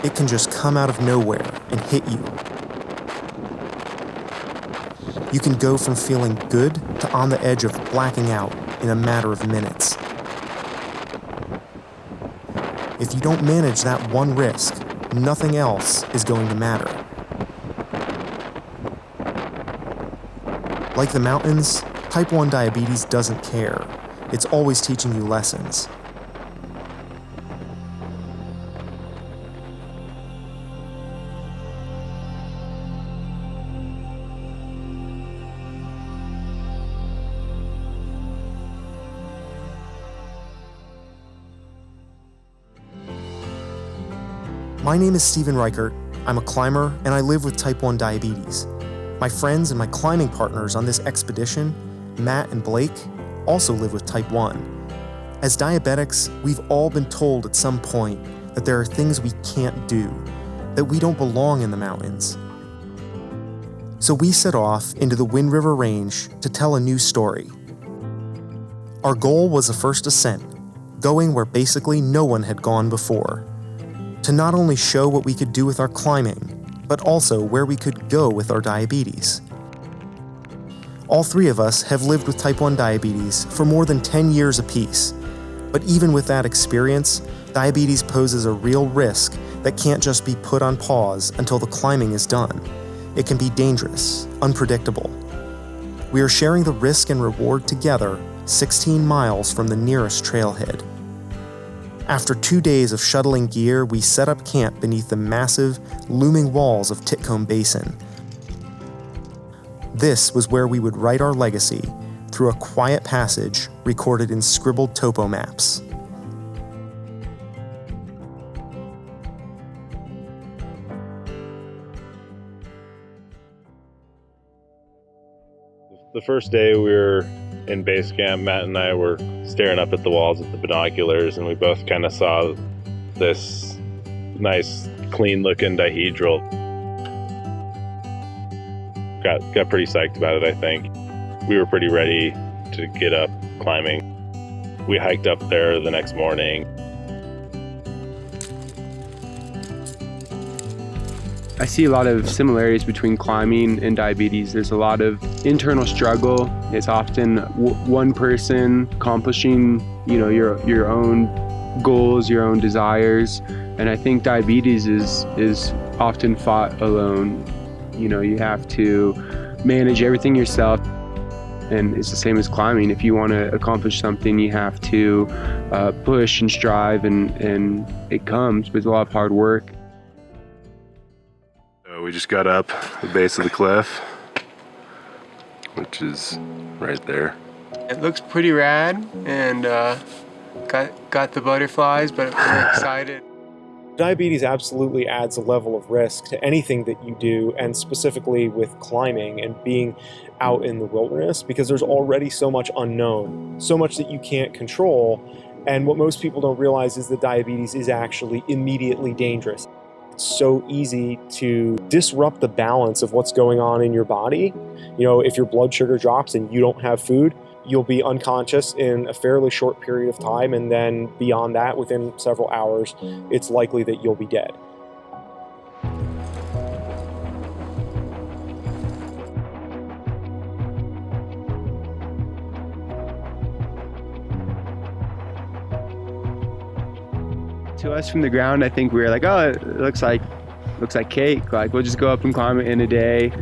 it can just come out of nowhere and hit you. You can go from feeling good to on the edge of blacking out in a matter of minutes. If you don't manage that one risk, nothing else is going to matter. Like the mountains, type 1 diabetes doesn't care. It's always teaching you lessons. My name is Steve Richert. I'm a climber, and I live with type 1 diabetes. My friends and my climbing partners on this expedition, Matt and Blake, also live with type 1. As diabetics, we've all been told at some point that there are things we can't do, that we don't belong in the mountains. So we set off into the Wind River Range to tell a new story. Our goal was the first ascent, going where basically no one had gone before. To not only show what we could do with our climbing, but also where we could go with our diabetes. All three of us have lived with type 1 diabetes for more than 10 years apiece, but even with that experience, diabetes poses a real risk that can't just be put on pause until the climbing is done. It can be dangerous, unpredictable. We are sharing the risk and reward together 16 miles from the nearest trailhead. After 2 days of shuttling gear, we set up camp beneath the massive, looming walls of Titcomb Basin. This was where we would write our legacy through a quiet passage recorded in scribbled topo maps. The first day we were in base camp, Matt and I were staring up at the walls with the binoculars, and we both kind of saw this nice, clean-looking dihedral. Got pretty psyched about it, I think. We were pretty ready to get up climbing. We hiked up there the next morning. I see a lot of similarities between climbing and diabetes. There's a lot of internal struggle. It's often one person accomplishing, your own goals, your own desires. And I think diabetes is often fought alone. You have to manage everything yourself. And it's the same as climbing. If you want to accomplish something, you have to push and strive, and it comes with a lot of hard work. We just got up the base of the cliff, which is right there. It looks pretty rad, and got the butterflies, but we're excited. Diabetes absolutely adds a level of risk to anything that you do, and specifically with climbing and being out in the wilderness, because there's already so much unknown, so much that you can't control. And what most people don't realize is that diabetes is actually immediately dangerous. It's so easy to disrupt the balance of what's going on in your body. If your blood sugar drops and you don't have food, you'll be unconscious in a fairly short period of time, and then beyond that, within several hours, it's likely that you'll be dead. To us from the ground, I think we were like, oh, it looks like cake. Like, we'll just go up and climb it in a day.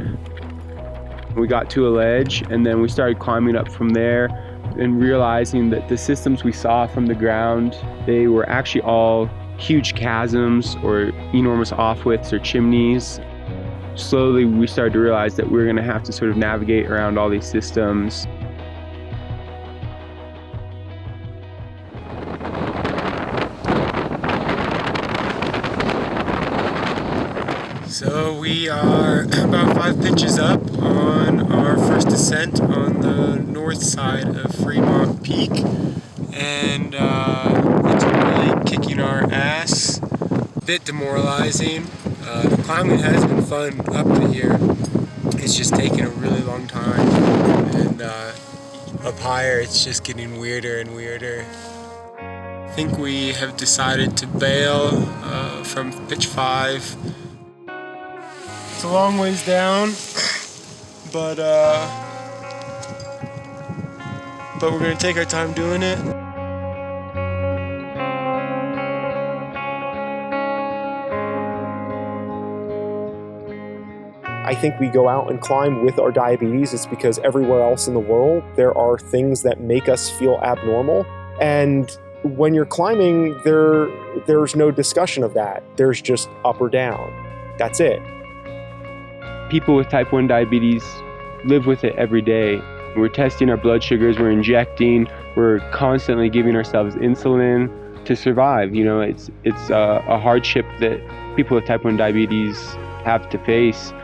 We got to a ledge, and then we started climbing up from there and realizing that the systems we saw from the ground, they were actually all huge chasms or enormous offwidths or chimneys. Slowly, we started to realize that we were going to have to sort of navigate around all these systems. So we are about 5 pitches up on our first ascent on the north side of Fremont Peak, and it's really kicking our ass, a bit demoralizing. The climbing has been fun up to here, it's just taken a really long time, and up higher it's just getting weirder and weirder. I think we have decided to bail from pitch 5. It's a long ways down, but we're gonna take our time doing it. I think we go out and climb with our diabetes. It's because everywhere else in the world, there are things that make us feel abnormal. And when you're climbing, there's no discussion of that. There's just up or down. That's it. People with type 1 diabetes live with it every day. We're testing our blood sugars, we're injecting, we're constantly giving ourselves insulin to survive. You know, it's a hardship that people with type 1 diabetes have to face.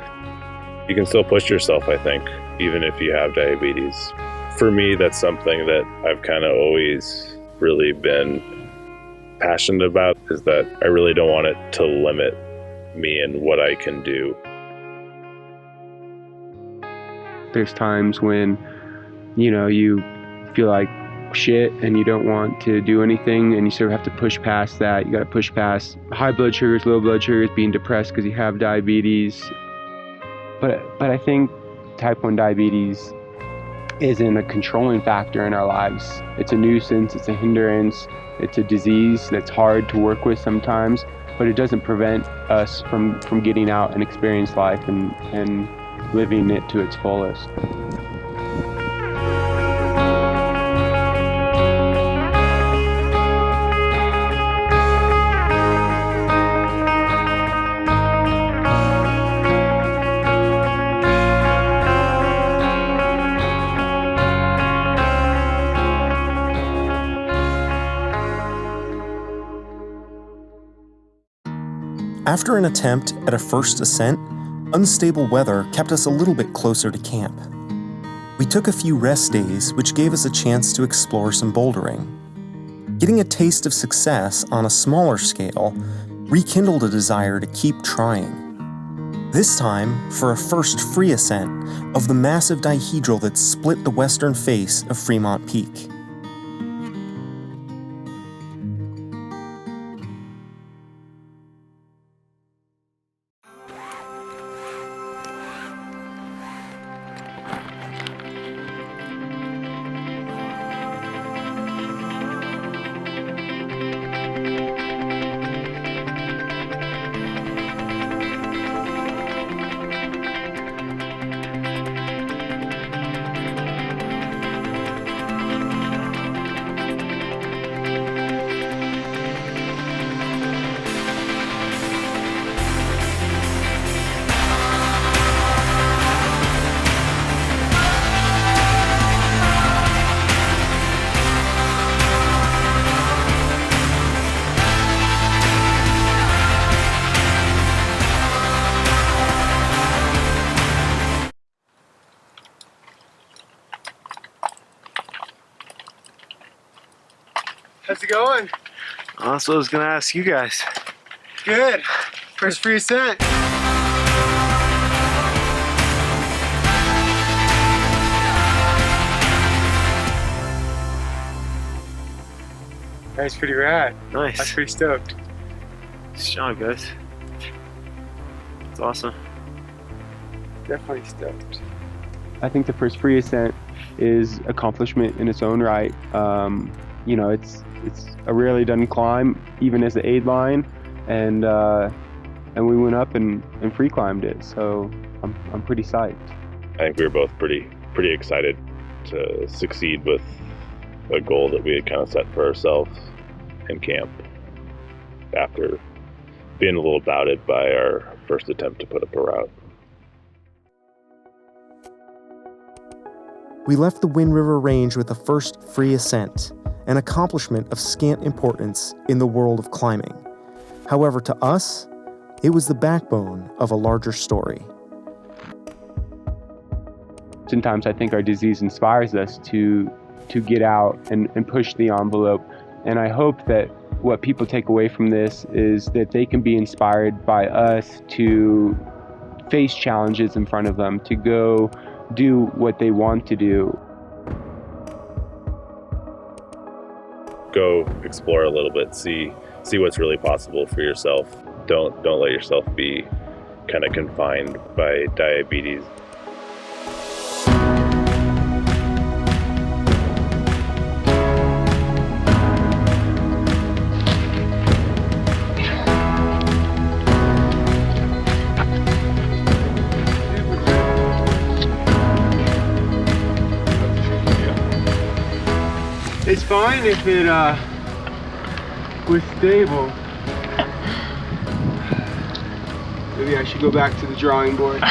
You can still push yourself, I think, even if you have diabetes. For me, that's something that I've kind of always really been passionate about, is that I really don't want it to limit me and what I can do. There's times when, you know, you feel like shit and you don't want to do anything, and you sort of have to push past that. You got to push past high blood sugars, low blood sugars, being depressed because you have diabetes. But I think type 1 diabetes isn't a controlling factor in our lives. It's a nuisance, it's a hindrance, it's a disease that's hard to work with sometimes, but it doesn't prevent us from getting out and experience life and living it to its fullest. After an attempt at a first ascent, unstable weather kept us a little bit closer to camp. We took a few rest days, which gave us a chance to explore some bouldering. Getting a taste of success on a smaller scale rekindled a desire to keep trying. This time for a first free ascent of the massive dihedral that split the western face of Fremont Peak. How's it going? That's what I was gonna ask you guys. Good. First free ascent. That's pretty rad. Nice. I'm pretty stoked. Nice job, guys. It's awesome. Definitely stoked. I think the first free ascent is accomplishment in its own right. You know, it's a rarely done climb, even as the aid line, and we went up and free climbed it. So I'm pretty psyched. I think we were both pretty excited to succeed with a goal that we had kind of set for ourselves in camp after being a little doubted by our first attempt to put up a route. We left the Wind River Range with a first free ascent, an accomplishment of scant importance in the world of climbing. However, to us, it was the backbone of a larger story. Sometimes I think our disease inspires us to get out and push the envelope. And I hope that what people take away from this is that they can be inspired by us to face challenges in front of them, to go do what they want to do. go explore a little bit, see what's really possible for yourself. Don't let yourself be kind of confined by diabetes. It's fine if it was stable. Maybe I should go back to the drawing board.